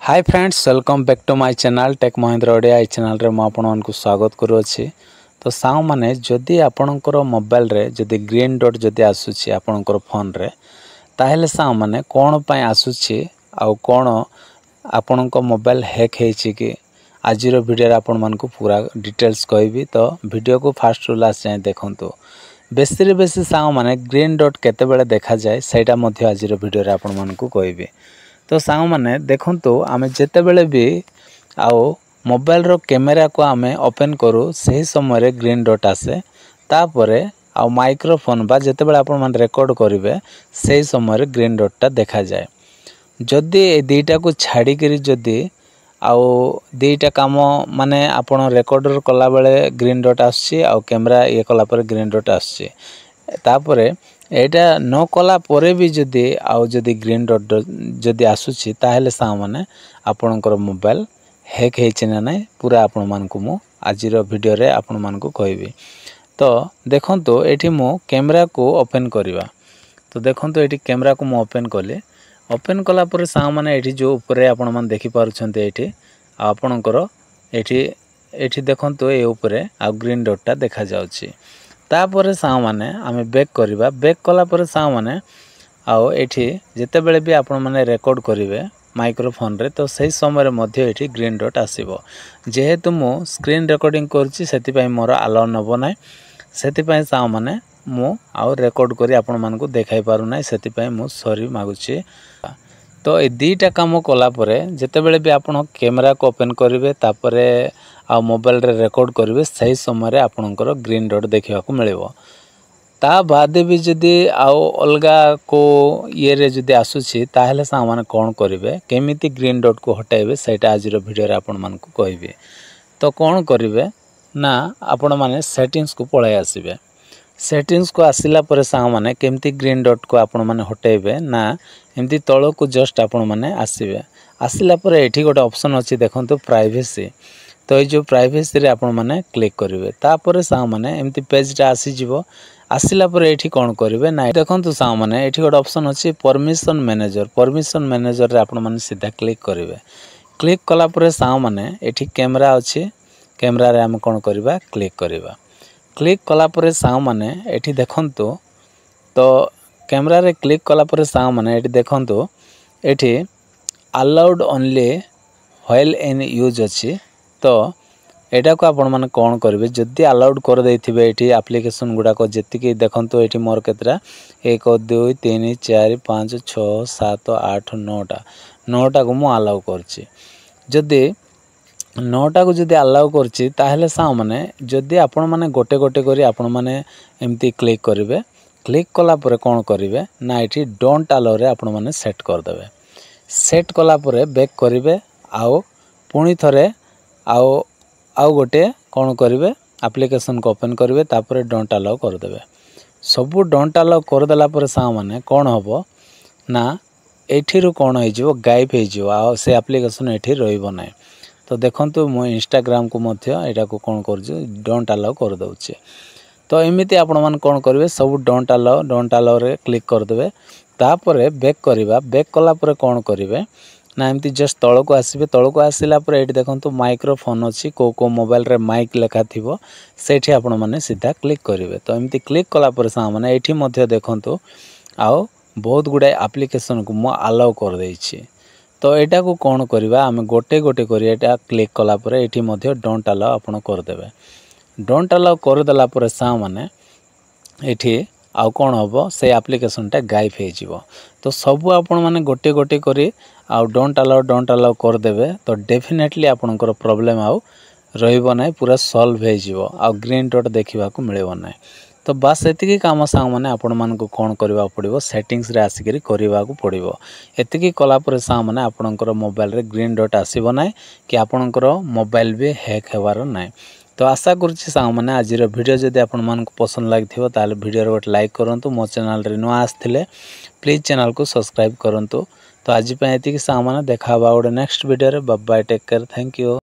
Hi friends, welcome back to my channel Tech Mahindra Odia. ये channel रे मैं आपको स्वागत करुँची। तो साउ माने जदि आपणकर मोबाइल रे जदि ग्रीन डॉट जदि आसुची आपणकर फोन रे ताहेले साउ माने कोन पय आसुची आ कोन आपणक मोबाइल हैक हेची कि आजिर वीडियो रे आपण मानकु पूरा डिटेल्स कहबी। तो वीडियो को फास्ट रु लास्ट जाए देखंतु। बेसी साउ माने ग्रीन डॉट केते बेले देखा जाए सेटा मध्ये आजिर वीडियो रे आपण मानकु कहबी। तो साउ माने देखंतु आमे जेते बेले भी आओ मोबाइल रो कैमेरा को आमे ओपन करू सही समय रे ग्रीन डॉट आसे। तापरे आ माइक्रोफोन बा जेते बेले आपण मान रिकॉर्ड करिवे सही समय रे ग्रीन डॉट ता देखा जाए। जदि ए दुईटा को छाड़ी करी जदि आउ दुईटा काम माने आपण रिकॉर्डर कला बेले ग्रीन डॉट आसी आ कैमरा ये कला पर ग्रीन डॉट आसी। तापरे एटा न कला परे भी जदि आउ जदि ग्रीन डॉट जदि आसुची ताहेले सा माने आपणकर मोबाइल हैक हेछि ना नै पूरा आपण मानकु मु आजिर वीडियो रे आपण मानकु कहबी। तो देखंतु एठी मु कैमरा को ओपन करिवा। तो देखंतु एठी कैमरा को मु ओपन कले। ओपन कला पर सा माने एठी जो ऊपर आपण मान देखि पारुछन्ते एठी आपणकर एठी देखंतु ए ऊपर आ ग्रीन डॉट ता देखा जाउची। तापर साउ माने आमे बैक करिवा। बैक कला पर साउ माने आओ एठी जेते बेले भी आपण माने रिकॉर्ड करिवे माइक्रोफोन रे तो सही समय रे मध्ये एठी ग्रीन डॉट आसीबो। जेहेतु मु स्क्रीन रिकॉर्डिंग करछि सेति पय मोर अलाउ नबो नै, सेति पय साउ माने मु आउ रिकॉर्ड करी आपण मानकु देखाई पारु नै, सेति पय मु सॉरी मागुछि। तो ए दीटा काम कला परे जेते बेले भी आपण कैमरा को ओपन करिवे तापरे आ मोबाइल रे रिकॉर्ड करिवे सही समय रे आपणकर ग्रीन डॉट देखिबा को मिलिबो। ता बाद भी जदि आउ अलगा को ये रे जदि आसुछि ताहेले सा माने कोन करिवे केमिति ग्रीन डॉट को हटाइबे सेटा आजिर वीडियो रे आपण मानकु कहबे। तो कोन करिवे ना आपण माने सेटिंग्स को पळाय आसीबे। सेटिंग्स को आसिला पर सा माने केमिति ग्रीन डॉट को आपण माने हटाइबे ना एमती तळ को जस्ट आपण माने आसीबे। आसिला पर एठी गोटे ऑप्शन अछि देखंतु प्राइवेसी। तो ये जो प्राइवेसी रे आपण माने क्लिक करिवे तापर सा माने एमती पेज टा आसी जिवो। आसिला पर एठी कोन करिवे ना देखंतु सा माने एठी गोटे ऑप्शन अछि परमिशन मैनेजर। परमिशन मैनेजर रे आपण माने सीधा क्लिक करिवे। क्लिक कला पर सा माने एठी कैमरा अछि। कैमरा रे हम कोन करिवा क्लिक करिवा। क्लिक कला पर सा माने एठी देखंतु। तो कैमरा रे क्लिक कला पर सा माने एठी देखंतु एठी allowed only while in use अछि। तो एटा को आपण माने कोन करिवे जदि अलाउड कर देथिबे एठी एप्लीकेशन गुडा को जेतिकी देखंतु एठी मोर केतरा 1 2 3 4 5 6 7 8 9 टा को मु अलाउ करछि। जदि 9 टा को जदि अलाउ करछि ताहेले सा माने जदि आपण माने गोटे गोटे करी आपण माने एम्ति क्लिक करिवे। क्लिक कला परे कोन करिवे ना एठी डोंट अलाउ रे आपण माने सेट कर देबे। सेट कला परे बैक करिवे आउ पुणी थरे आउ गोटे कौन करिवे एप्लीकेशन को ओपन करिवे तापर डोंट अलाउ कर देबे। सबु डोंट अलाउ कर देला पर सा माने कोन हबो ना एठी रु कोन होई जिवो गायब होई जिवो आ से एप्लीकेशन एठी रहिबो नै। तो देखंतु मो इंस्टाग्राम को मध्य एटा को कोन करजु डोंट अलाउ कर दउचे। तो एमिति आपण मान कोन करिवे सबु डोंट अलाउ रे क्लिक कर देबे। तापर बैक करिवा। बैक कला पर कोन करिवे ना एमती जस्ट तळ को आसीबे। तळ को आसिला पर एठी देखंतु माइक्रोफोन अछि को मोबाइल रे माइक लेखा थिबो सेठी आपण माने सीधा क्लिक करिवे। तो एमती क्लिक कला पर सा माने एठी मध्ये देखंतु आउ बहुत गुडा एप्लीकेशन को मो अलाउ कर देछि। तो एटा को कोन करिवा हम गोटे गोटे करी एटा क्लिक कला पर एठी मध्ये डोंट अलाउ आपण कर देबे। डोंट अलाउ कर देला पर सा माने एठी आउ कोन हबो से एप्लीकेशन टा गायब हे जिवो। तो सब आपण माने गोटे गोटे करी आउ डोंट अलाउ कर देबे। तो डेफिनेटली आपनकर प्रॉब्लम आउ रहिबो नै, पूरा सॉल्व हे जिवो आउ ग्रीन डॉट देखिबा को मिलिबो नै। तो बस एतिकी काम सा माने आपण मान को कोन करबा पड़िबो सेटिंग्स रे आसी करबा को पड़िबो। एतिकी कला पर सा माने आपनकर मोबाइल रे ग्रीन डॉट आसीबो नै कि आपनकर मोबाइल भी हैक हेबार नै। तो आशा करछि सा माने आजिर वीडियो जदि आपण मान को पसंद लागिथिबो ताले वीडियो रे गोटे लाइक करंतु। मो चैनल रे नुआ आस्थिले प्लीज चैनल को सब्सक्राइब करंतु। तो आज पे एतिकी सा माने देखा बा गोटे नेक्स्ट वीडियो रे। Bye bye, take care, thank you.